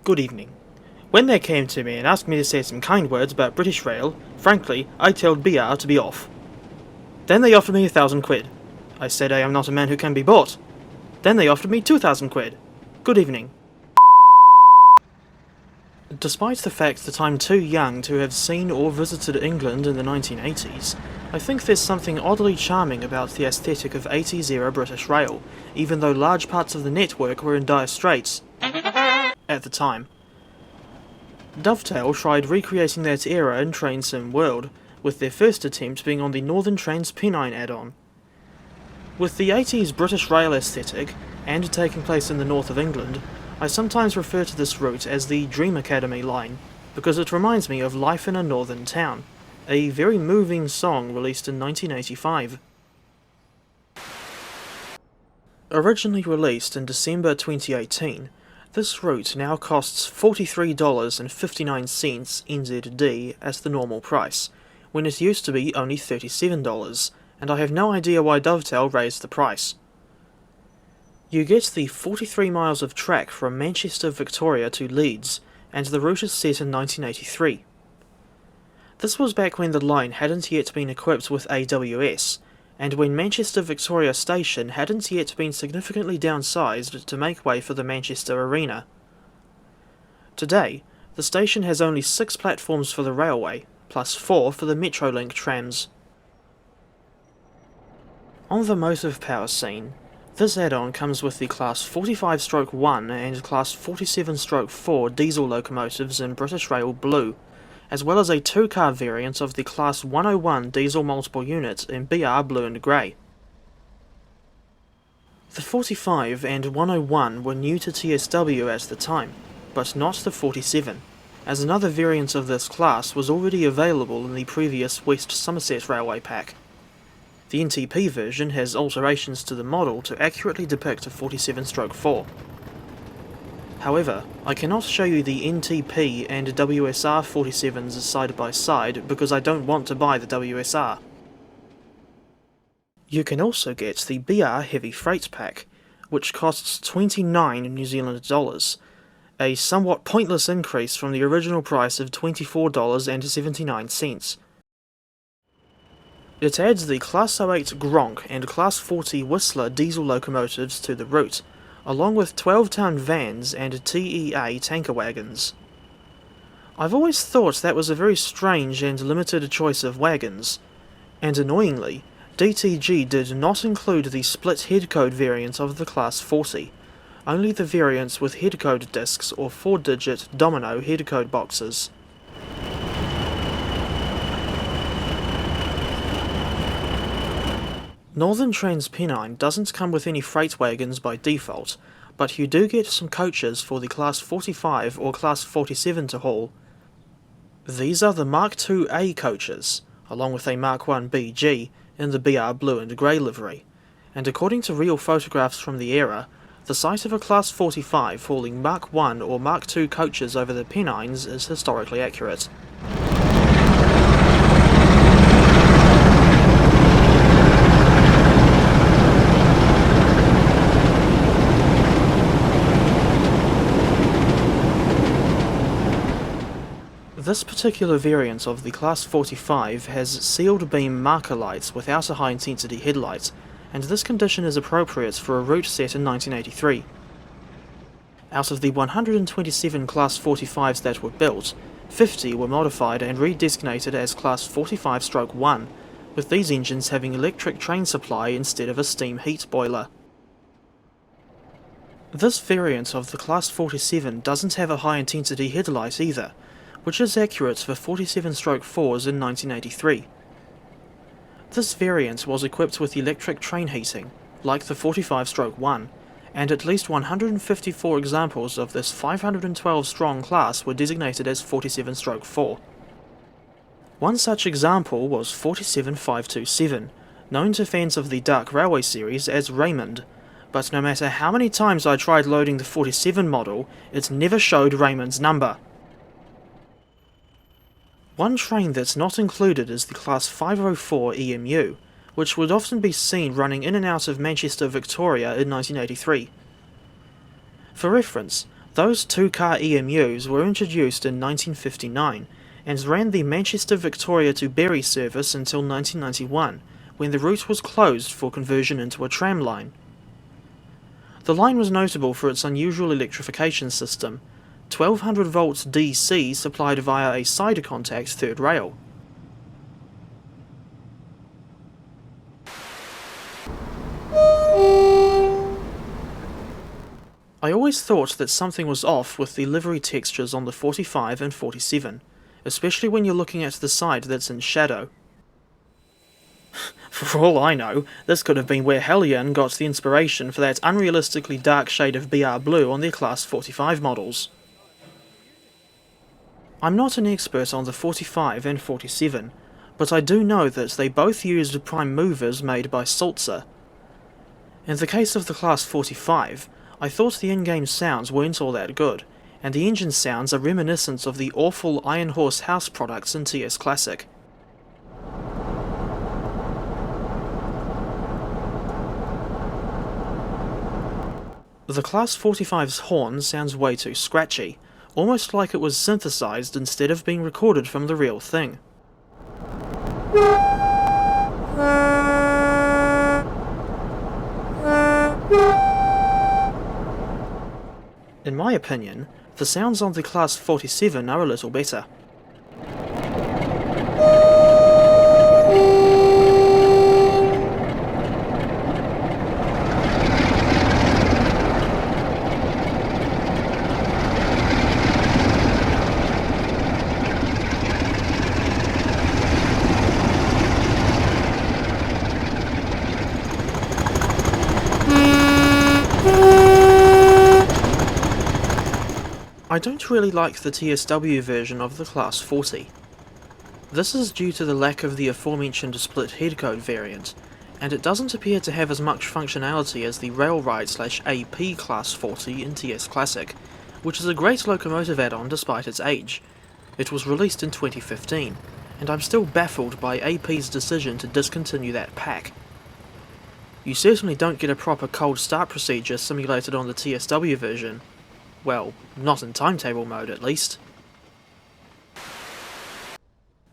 Good evening. When they came to me and asked me to say some kind words about British Rail, frankly, I told BR to be off. Then they offered me 1,000 quid. I said I am not a man who can be bought. Then they offered me 2,000 quid. Good evening. Despite the fact that I'm too young to have seen or visited England in the 1980s, I think there's something oddly charming about the aesthetic of 80s era British Rail, even though large parts of the network were in dire straits at the time. Dovetail tried recreating that era in Train Sim World, with their first attempt being on the Northern TransPennine add-on. With the 80s British Rail aesthetic, and taking place in the north of England, I sometimes refer to this route as the Dream Academy line, because it reminds me of Life in a Northern Town, a very moving song released in 1985. Originally released in December 2018, this route now costs $43.59 NZD as the normal price, when it used to be only $37, and I have no idea why Dovetail raised the price. You get the 43 miles of track from Manchester, Victoria to Leeds, and the route is set in 1983. This was back when the line hadn't yet been equipped with AWS, and when Manchester Victoria Station hadn't yet been significantly downsized to make way for the Manchester Arena. Today, the station has only 6 platforms for the railway, plus 4 for the Metrolink trams. On the motive power scene, this add-on comes with the Class 45/1 and Class 47/4 diesel locomotives in British Rail Blue, as well as a 2-car variant of the Class 101 diesel multiple unit in BR Blue and Grey. The 45 and 101 were new to TSW at the time, but not the 47, as another variant of this class was already available in the previous West Somerset Railway pack. The NTP version has alterations to the model to accurately depict a 47/4. However, I cannot show you the NTP and WSR 47s side by side because I don't want to buy the WSR. You can also get the BR Heavy Freight Pack, which costs 29 New Zealand dollars, a somewhat pointless increase from the original price of $24.79. It adds the Class 08 Gronk and Class 40 Whistler diesel locomotives to the route, along with 12-ton vans and TEA tanker wagons. I've always thought that was a very strange and limited choice of wagons, and annoyingly, DTG did not include the split headcode variant of the Class 40, only the variants with headcode discs or 4-digit domino headcode boxes. Northern TransPennine doesn't come with any freight wagons by default, but you do get some coaches for the Class 45 or Class 47 to haul. These are the Mark II-A coaches, along with a Mark I-BG in the BR Blue and Grey livery, and according to real photographs from the era, the sight of a Class 45 hauling Mark I or Mark II coaches over the Pennines is historically accurate. This particular variant of the Class 45 has sealed beam marker lights without a high intensity headlight, and this condition is appropriate for a route set in 1983. Out of the 127 Class 45s that were built, 50 were modified and redesignated as Class 45/1, with these engines having electric train supply instead of a steam heat boiler. This variant of the Class 47 doesn't have a high intensity headlight either, which is accurate for 47/4s in 1983. This variant was equipped with electric train heating, like the 45/1, and at least 154 examples of this 512-strong class were designated as 47/4. One such example was 47527, known to fans of the Dark Railway series as Raymond, but no matter how many times I tried loading the 47 model, it never showed Raymond's number. One train that's not included is the Class 504 EMU, which would often be seen running in and out of Manchester, Victoria in 1983. For reference, Those two-car EMUs were introduced in 1959 and ran the Manchester-Victoria to Bury service until 1991, when the route was closed for conversion into a tram line. The line was notable for its unusual electrification system, 1200 volts DC supplied via a cider contact third rail. I always thought that something was off with the livery textures on the 45 and 47, especially when you're looking at the side that's in shadow. For all I know, this could have been where Hellion got the inspiration for that unrealistically dark shade of BR blue on their Class 45 models. I'm not an expert on the 45 and 47, but I do know that they both used prime movers made by Sulzer. In the case of the Class 45, I thought the in-game sounds weren't all that good, and the engine sounds are reminiscent of the awful Iron Horse house products in TS Classic. The Class 45's horn sounds way too scratchy, almost like it was synthesized instead of being recorded from the real thing. In my opinion, the sounds on the Class 47 are a little better. I don't really like the TSW version of the Class 40. This is due to the lack of the aforementioned split headcode variant, and it doesn't appear to have as much functionality as the Railride/AP Class 40 in TS Classic, which is a great locomotive add-on despite its age. It was released in 2015, and I'm still baffled by AP's decision to discontinue that pack. You certainly don't get a proper cold start procedure simulated on the TSW version. Well, not in timetable mode at least.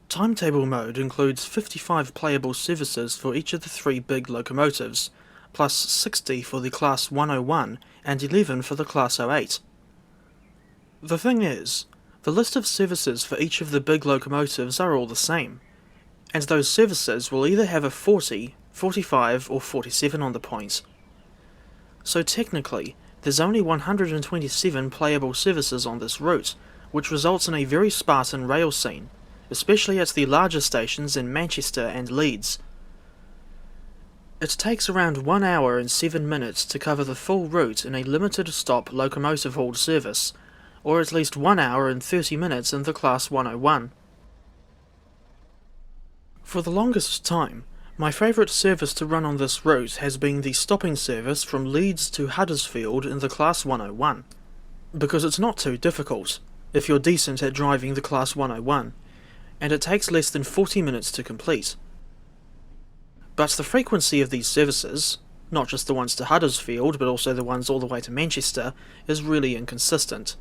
Timetable mode includes 55 playable services for each of the 3 big locomotives, plus 60 for the Class 101 and 11 for the Class 08. The thing is, the list of services for each of the big locomotives are all the same, and those services will either have a 40, 45 or 47 on the point. So technically, there's only 127 playable services on this route, which results in a very spartan rail scene, especially at the larger stations in Manchester and Leeds. It takes around 1 hour and 7 minutes to cover the full route in a limited stop locomotive hauled service, or at least 1 hour and 30 minutes in the Class 101. For the longest time, my favourite service to run on this route has been the stopping service from Leeds to Huddersfield in the Class 101, because it's not too difficult, if you're decent at driving the Class 101, and it takes less than 40 minutes to complete. But the frequency of these services, not just the ones to Huddersfield but also the ones all the way to Manchester, is really inconsistent,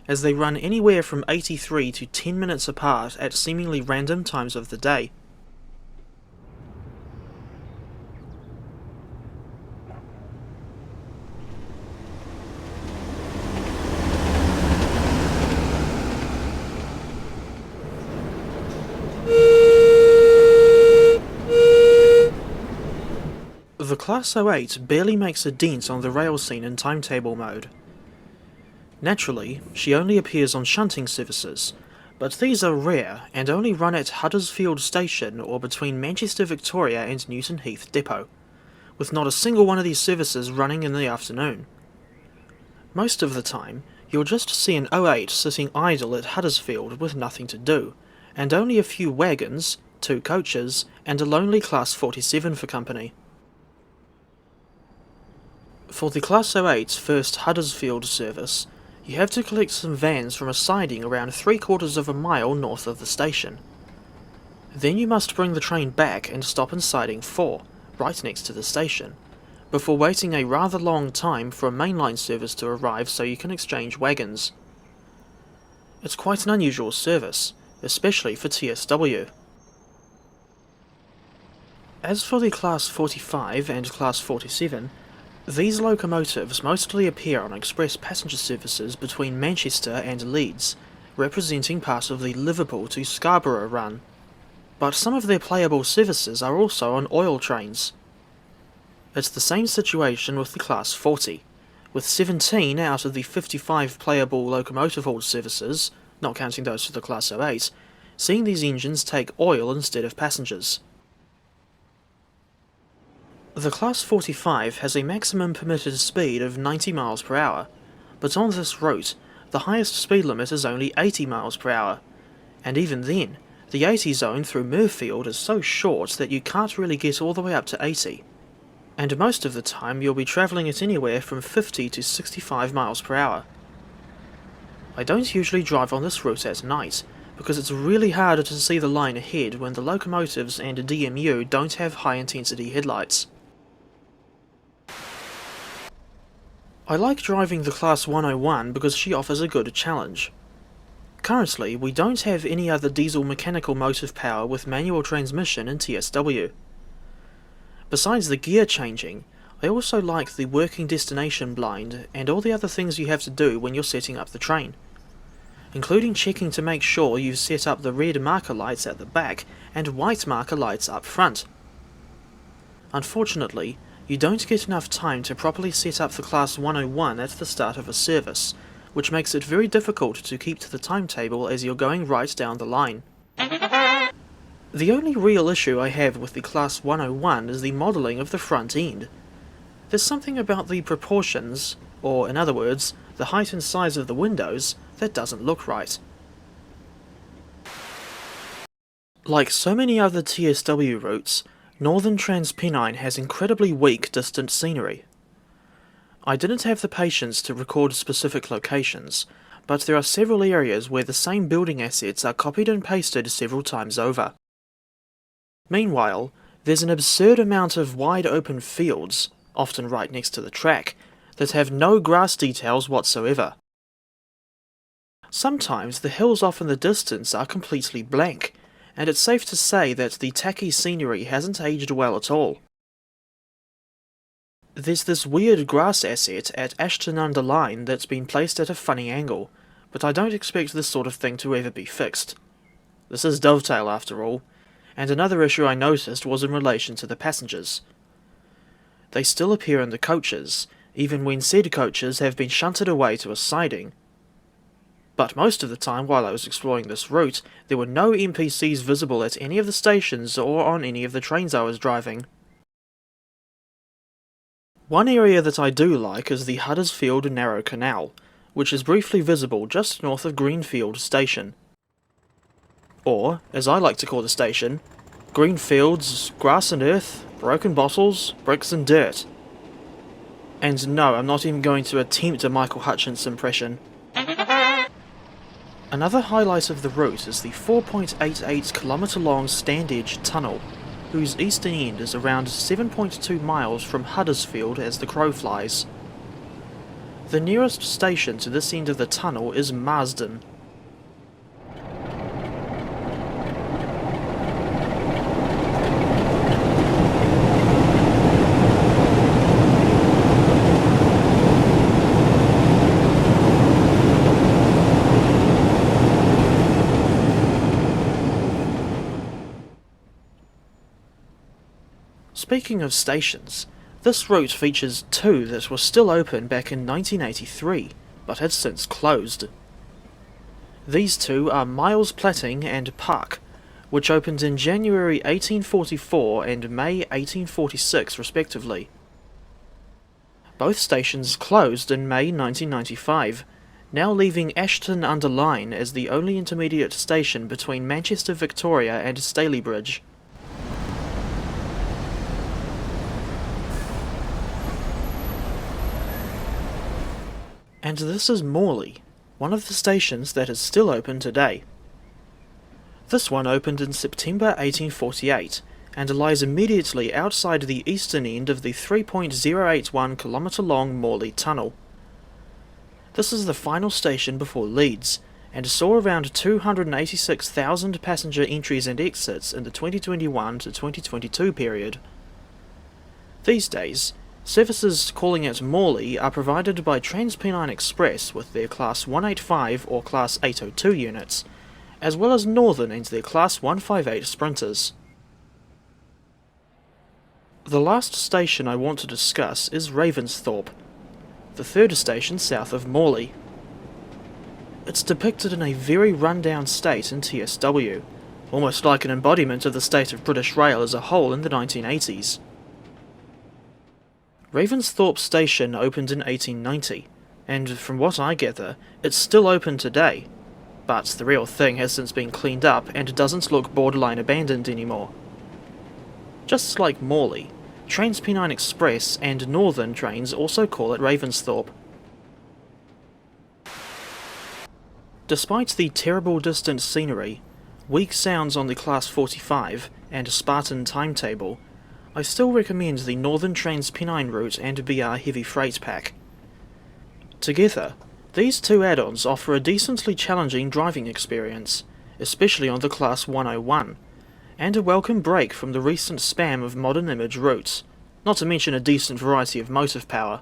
as they run anywhere from 83 to 10 minutes apart at seemingly random times of the day. The Class 08 barely makes a dent on the rail scene in timetable mode. Naturally, she only appears on shunting services, but these are rare and only run at Huddersfield Station or between Manchester Victoria and Newton Heath Depot, with not a single one of these services running in the afternoon. Most of the time, you'll just see an 08 sitting idle at Huddersfield with nothing to do, and only a few wagons, 2 coaches, and a lonely Class 47 for company. For the Class 08's first Huddersfield service, you have to collect some vans from a siding around 3/4 of a mile north of the station. Then you must bring the train back and stop in siding 4, right next to the station, before waiting a rather long time for a mainline service to arrive so you can exchange wagons. It's quite an unusual service, especially for TSW. As for the Class 45 and Class 47, these locomotives mostly appear on express passenger services between Manchester and Leeds, representing part of the Liverpool to Scarborough run. But some of their playable services are also on oil trains. It's the same situation with the Class 40, with 17 out of the 55 playable locomotive hauled services, not counting those for the Class 08, seeing these engines take oil instead of passengers. The Class 45 has a maximum permitted speed of 90 miles per hour, but on this route, the highest speed limit is only 80 miles per hour, and even then, the 80 zone through Murfield is so short that you can't really get all the way up to 80. And most of the time you'll be travelling at anywhere from 50 to 65 miles per hour. I don't usually drive on this route at night, because it's really hard to see the line ahead when the locomotives and DMU don't have high-intensity headlights. I like driving the Class 101 because she offers a good challenge. Currently, we don't have any other diesel mechanical motive power with manual transmission in TSW. Besides the gear changing, I also like the working destination blind and all the other things you have to do when you're setting up the train, including checking to make sure you've set up the red marker lights at the back and white marker lights up front. Unfortunately, you don't get enough time to properly set up the Class 101 at the start of a service, which makes it very difficult to keep to the timetable as you're going right down the line. The only real issue I have with the Class 101 is the modelling of the front end. There's something about the proportions, or in other words, the height and size of the windows, that doesn't look right. Like so many other TSW routes, Northern TransPennine has incredibly weak distant scenery. I didn't have the patience to record specific locations, but there are several areas where the same building assets are copied and pasted several times over. Meanwhile, there's an absurd amount of wide open fields, often right next to the track, that have no grass details whatsoever. Sometimes the hills off in the distance are completely blank, and it's safe to say that the tacky scenery hasn't aged well at all. There's this weird grass asset at Ashton-under-Lyne that's been placed at a funny angle, but I don't expect this sort of thing to ever be fixed. This is Dovetail after all, and another issue I noticed was in relation to the passengers. They still appear in the coaches, even when said coaches have been shunted away to a siding. But most of the time while I was exploring this route, there were no NPCs visible at any of the stations or on any of the trains I was driving. One area that I do like is the Huddersfield Narrow Canal, which is briefly visible just north of Greenfield Station. Or, as I like to call the station, green fields, grass and earth, broken bottles, bricks and dirt. And no, I'm not even going to attempt a Michael Hutchence impression. Another highlight of the route is the 4.88 km long Standedge Tunnel, whose eastern end is around 7.2 miles from Huddersfield as the crow flies. The nearest station to this end of the tunnel is Marsden. Speaking of stations, this route features two that were still open back in 1983, but had since closed. These two are Miles Platting and Park, which opened in January 1844 and May 1846 respectively. Both stations closed in May 1995, now leaving Ashton-under-Lyne as the only intermediate station between Manchester Victoria and Stalybridge. And this is Morley, one of the stations that is still open today. This one opened in September 1848, and lies immediately outside the eastern end of the 3.081 km long Morley Tunnel. This is the final station before Leeds, and saw around 286,000 passenger entries and exits in the 2021 to 2022 period. These days, services calling at Morley are provided by TransPennine Express with their Class 185 or Class 802 units, as well as Northern and their Class 158 Sprinters. The last station I want to discuss is Ravensthorpe, the third station south of Morley. It's depicted in a very run-down state in TSW, almost like an embodiment of the state of British rail as a whole in the 1980s. Ravensthorpe Station opened in 1890, and from what I gather, it's still open today, but the real thing has since been cleaned up and doesn't look borderline abandoned anymore. Just like Morley, TransPennine Express and Northern trains also call it Ravensthorpe. Despite the terrible distant scenery, weak sounds on the Class 45, and Spartan timetable, I still recommend the Northern TransPennine route and BR Heavy Freight Pack. Together, these two add-ons offer a decently challenging driving experience, especially on the Class 101, and a welcome break from the recent spam of modern image routes, not to mention a decent variety of motive power.